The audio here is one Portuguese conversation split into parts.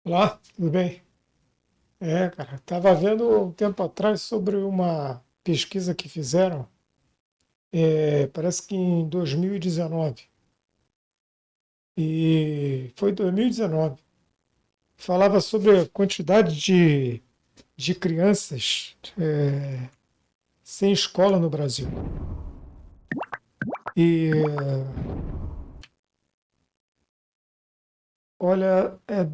Olá, tudo bem? Cara, estava vendo um tempo atrás sobre uma pesquisa que fizeram, parece que em 2019, e foi 2019, falava sobre a quantidade de crianças sem escola no Brasil. Olha, é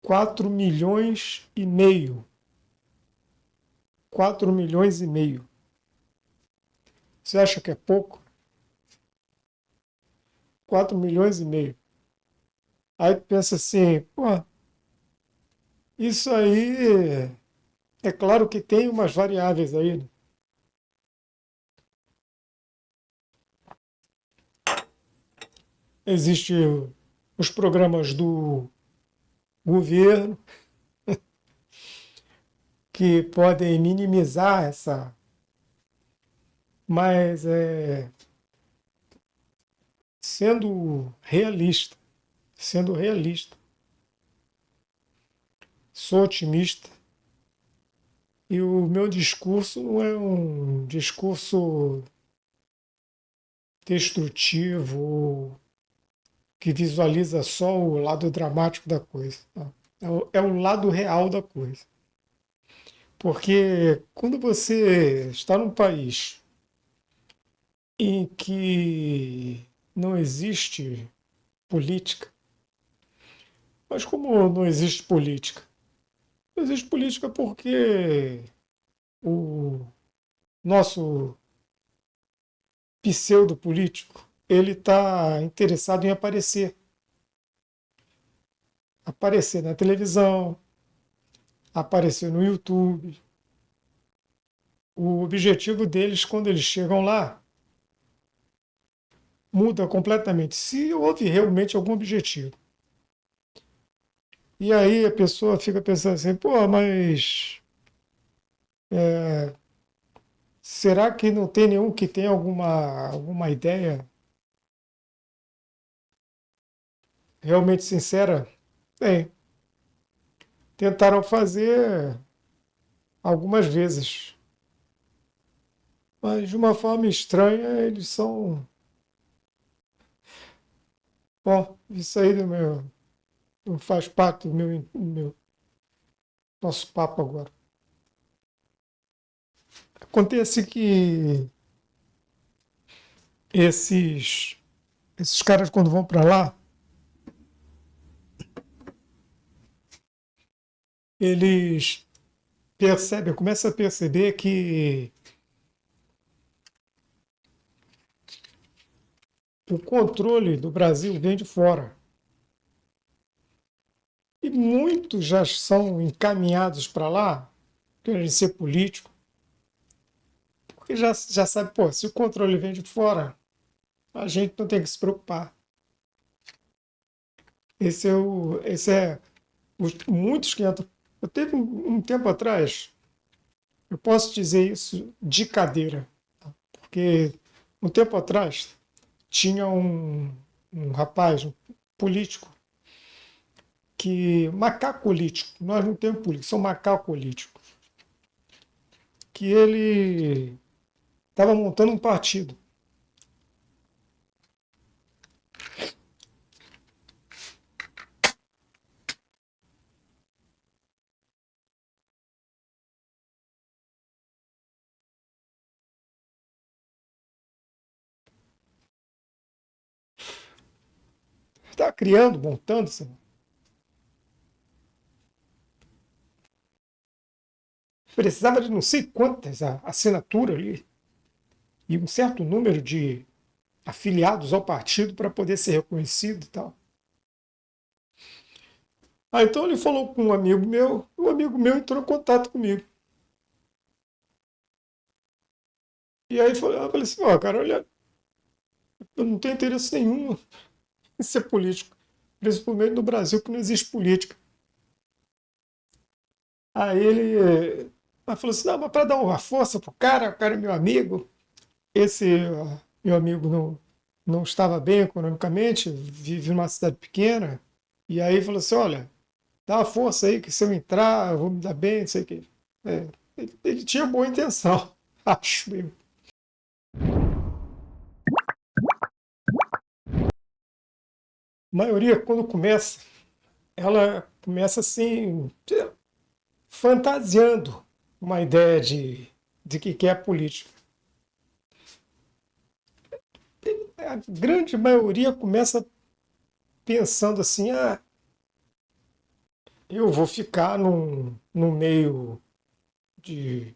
4 milhões e meio, 4 milhões e meio. Você acha que é pouco? 4 milhões e meio. Aí tu pensa assim, pô, isso aí. É claro que tem umas variáveis aí, né? Existem os programas do governo que podem minimizar essa, mas sendo realista, sendo realista, sou otimista e o meu discurso não é um discurso destrutivo que visualiza só o lado dramático da coisa. Não. É o lado real da coisa. Porque quando você está num país em que não existe política, mas como não existe política? Não existe política porque o nosso pseudo político ele está interessado em aparecer na televisão, aparecer no YouTube. O objetivo deles, quando eles chegam lá, muda completamente. Se houve realmente algum objetivo. E aí a pessoa fica pensando assim, pô, mas será que não tem nenhum que tenha alguma ideia realmente sincera? Tem. Tentaram fazer algumas vezes, mas de uma forma estranha eles são. Bom, isso aí não faz parte do meu nosso papo agora. Acontece que esses, esses caras, quando vão para lá, eles começam a perceber que o controle do Brasil vem de fora. E muitos já são encaminhados para lá, querem ser políticos, porque já sabe, pô, se o controle vem de fora, a gente não tem que se preocupar. Muitos que entram. Eu teve um tempo atrás, eu posso dizer isso de cadeira, porque um tempo atrás tinha um rapaz, um político, macaco político, nós não temos político, são macaco político, que ele estava montando um partido. Estava criando, montando, assim. Precisava de não sei quantas assinaturas ali e um certo número de afiliados ao partido para poder ser reconhecido e tal. Então ele falou com um amigo meu, o amigo meu entrou em contato comigo. E aí eu falei assim, ó, cara, olha, eu não tenho interesse nenhum em ser político, principalmente no Brasil que não existe política. Aí ele falou assim, não, mas para dar uma força pro cara, o cara é meu amigo, esse meu amigo não estava bem economicamente, vive numa cidade pequena, E aí falou assim, olha, dá uma força aí, que se eu entrar, eu vou me dar bem, não sei o quê. É, ele tinha boa intenção, acho eu. A maioria, quando começa, ela começa assim, fantasiando uma ideia de que é a política. A grande maioria começa pensando assim, eu vou ficar num meio de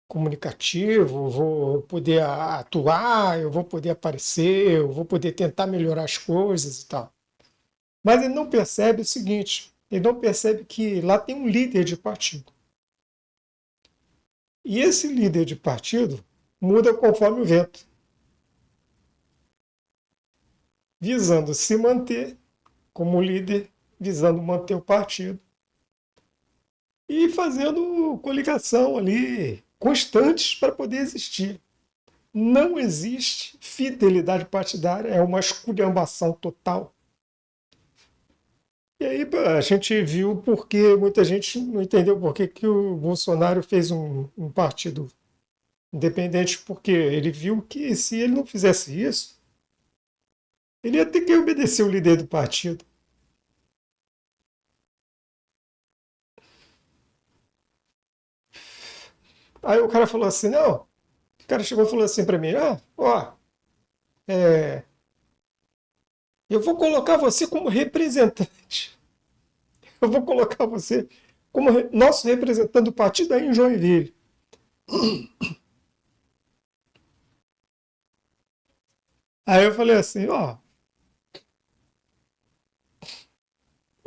comunicativo, vou poder atuar, eu vou poder aparecer, eu vou poder tentar melhorar as coisas e tal. Mas ele não percebe o seguinte, ele não percebe que lá tem um líder de partido. E esse líder de partido muda conforme o vento, visando se manter como líder, visando manter o partido e fazendo coligação ali constantes para poder existir. Não existe fidelidade partidária, é uma esculhambação total. E aí a gente viu porque muita gente não entendeu por que o Bolsonaro fez um partido independente, porque ele viu que se ele não fizesse isso, ele ia ter que obedecer o líder do partido. Aí o cara falou assim, não, o cara chegou e falou assim para mim, ó, é, eu vou colocar você como representante. Eu vou colocar você como nosso representante do partido aí em Joinville. Aí eu falei assim, ó,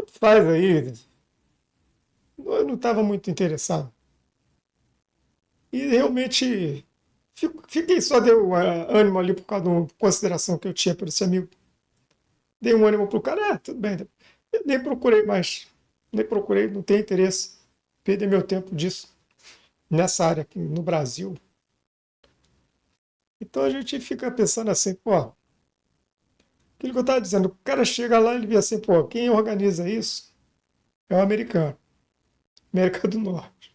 faz aí. Eu não estava muito interessado. E realmente fiquei só, deu ânimo ali por causa da consideração que eu tinha por esse amigo. Dei um ânimo pro cara, tudo bem. Eu nem procurei mais. Nem procurei, não tenho interesse. Perder meu tempo disso nessa área aqui no Brasil. Então a gente fica pensando assim, pô, aquilo que eu estava dizendo, o cara chega lá e ele vê assim, pô, quem organiza isso é o americano, América do Norte.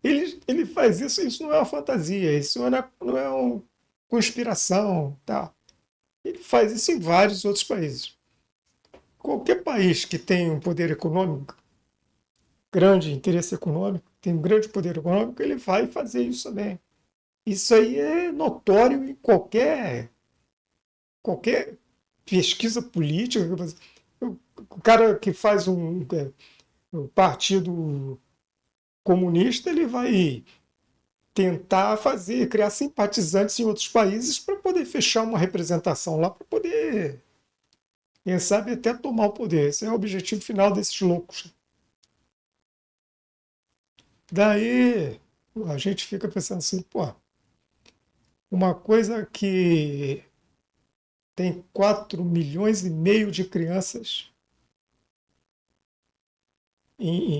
Ele faz isso, isso não é uma fantasia, isso não é uma conspiração, tá? Ele faz isso em vários outros países. Qualquer país que tem um poder econômico, grande interesse econômico, tem um grande poder econômico, ele vai fazer isso também. Isso aí é notório em qualquer pesquisa política. O cara que faz um partido comunista, ele vai tentar criar simpatizantes em outros países para poder fechar uma representação lá, para poder, quem sabe, até tomar o poder. Esse é o objetivo final desses loucos. Daí a gente fica pensando assim, pô, uma coisa que tem 4,5 milhões de crianças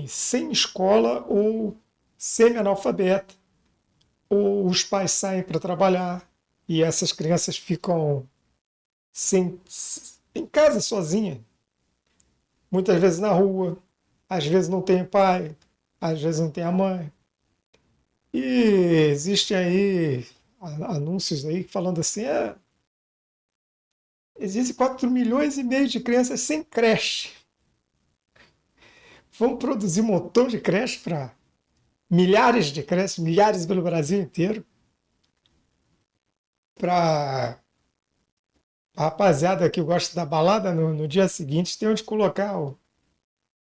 sem escola ou semi-analfabeta, ou os pais saem para trabalhar e essas crianças ficam sem, em casa sozinha, muitas vezes na rua, às vezes não tem pai, às vezes não tem a mãe. E existe aí anúncios aí falando assim, existem 4,5 milhões de crianças sem creche. Vamos produzir um montão de creche para milhares de creches, milhares pelo Brasil inteiro, para a rapaziada que gosta da balada no dia seguinte tem onde colocar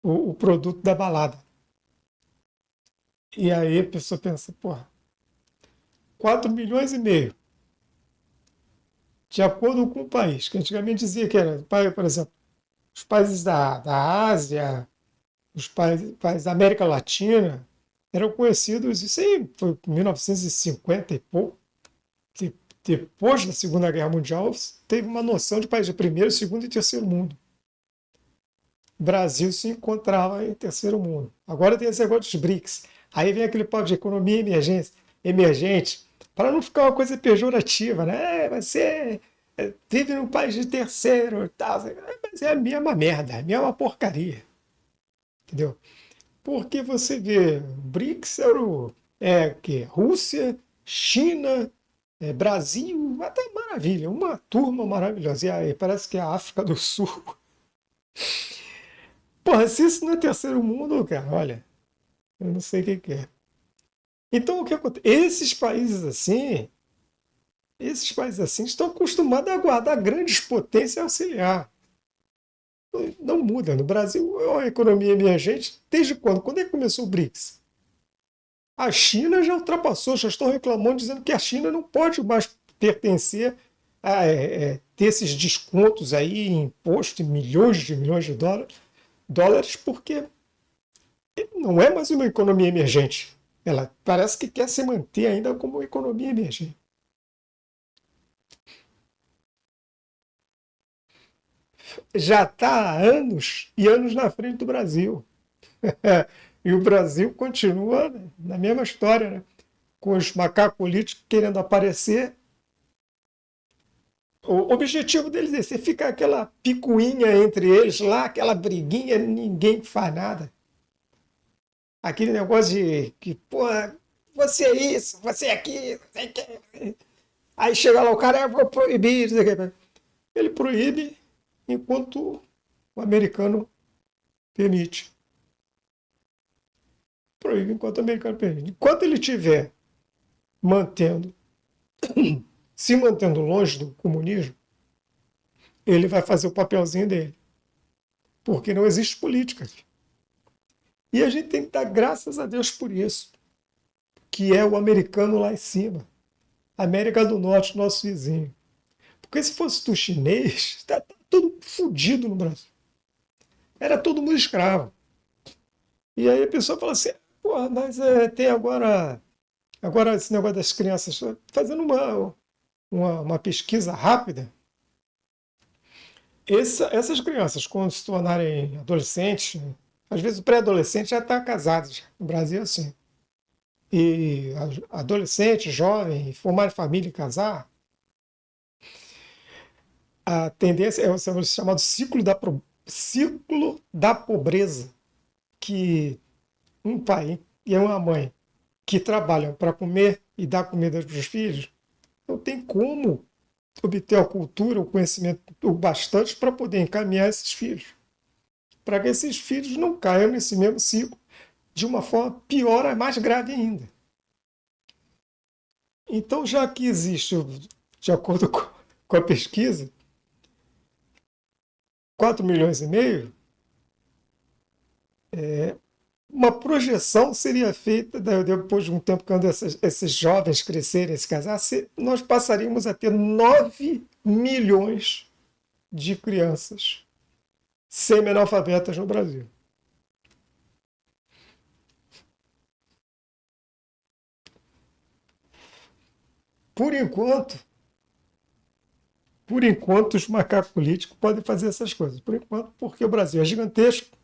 o produto da balada. E aí a pessoa pensa, porra, 4,5 milhões. De acordo com o país, que antigamente dizia que era, por exemplo, os países da Ásia, os países da América Latina, eram conhecidos, isso aí foi em 1950 e pouco, depois da Segunda Guerra Mundial, teve uma noção de país de primeiro, segundo e terceiro mundo. O Brasil se encontrava em terceiro mundo. Agora tem esse negócio dos BRICS. Aí vem aquele papo de economia emergente, para não ficar uma coisa pejorativa, né? Vai ser Vive num país de terceiro e tal. Mas é a mesma merda, é a mesma porcaria. Entendeu? Porque você vê, BRICS que Rússia, China, Brasil, até maravilha, uma turma maravilhosa. E aí parece que é a África do Sul. Porra, se isso não é terceiro mundo, cara, olha, eu não sei o que que é. Então o que acontece? Esses países assim estão acostumados a guardar grandes potências auxiliar. Não muda. No Brasil é uma economia emergente. Desde quando? Quando é que começou o BRICS? A China já ultrapassou, já estão reclamando, dizendo que a China não pode mais pertencer a ter esses descontos aí em imposto em milhões de dólares, porque não é mais uma economia emergente. Ela parece que quer se manter ainda como uma economia emergente. Já está há anos e anos na frente do Brasil. E o Brasil continua na mesma história, né? Com os macacos políticos querendo aparecer. O objetivo deles é esse, fica aquela picuinha entre eles lá, aquela briguinha, ninguém faz nada. Aquele negócio de que, pô, você é isso, você é aquilo, você quer. Aí chega lá o cara, eu vou proibir. Ele proíbe enquanto o americano permite. Proíbe enquanto o americano permite. Enquanto ele estiver mantendo, se mantendo longe do comunismo, ele vai fazer o papelzinho dele. Porque não existe política. E a gente tem que dar graças a Deus por isso, que é o americano lá em cima. América do Norte, nosso vizinho. Porque se fosse do chinês, está tudo fodido no Brasil. Era todo mundo escravo. E aí a pessoa fala assim, porra, mas tem agora esse negócio das crianças, fazendo uma pesquisa rápida, essas crianças, quando se tornarem adolescentes, às vezes o pré-adolescente já está casado, já. No Brasil é assim. E adolescente, jovem, formar família e casar, a tendência é o chamado ciclo da pobreza, que um pai e uma mãe que trabalham para comer e dar comida para os filhos, não tem como obter a cultura, o conhecimento o bastante para poder encaminhar esses filhos. Para que esses filhos não caiam nesse mesmo ciclo de uma forma pior, mais grave ainda. Então, já que existe, de acordo com a pesquisa, 4,5 milhões, uma projeção seria feita depois de um tempo, quando esses jovens crescerem, se casar, nós passaríamos a ter 9 milhões de crianças semi-analfabetas no Brasil. Por enquanto, por enquanto, os macacos políticos podem fazer essas coisas. Por enquanto, porque o Brasil é gigantesco,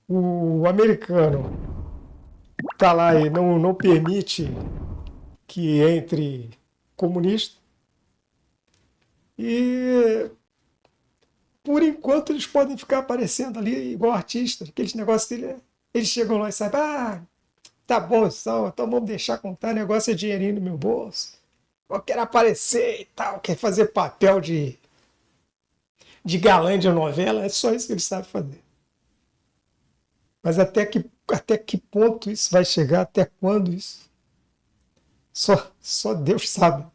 o americano está lá e não permite que entre comunista. E por enquanto eles podem ficar aparecendo ali igual artistas, aqueles negócios dele. Eles chegam lá e sabem, tá bom, então vamos deixar contar, negócio é dinheirinho no meu bolso. Eu quero aparecer e tal, quer fazer papel de galã de novela, é só isso que eles sabem fazer. Mas até que ponto isso vai chegar, até quando isso? Só Deus sabe.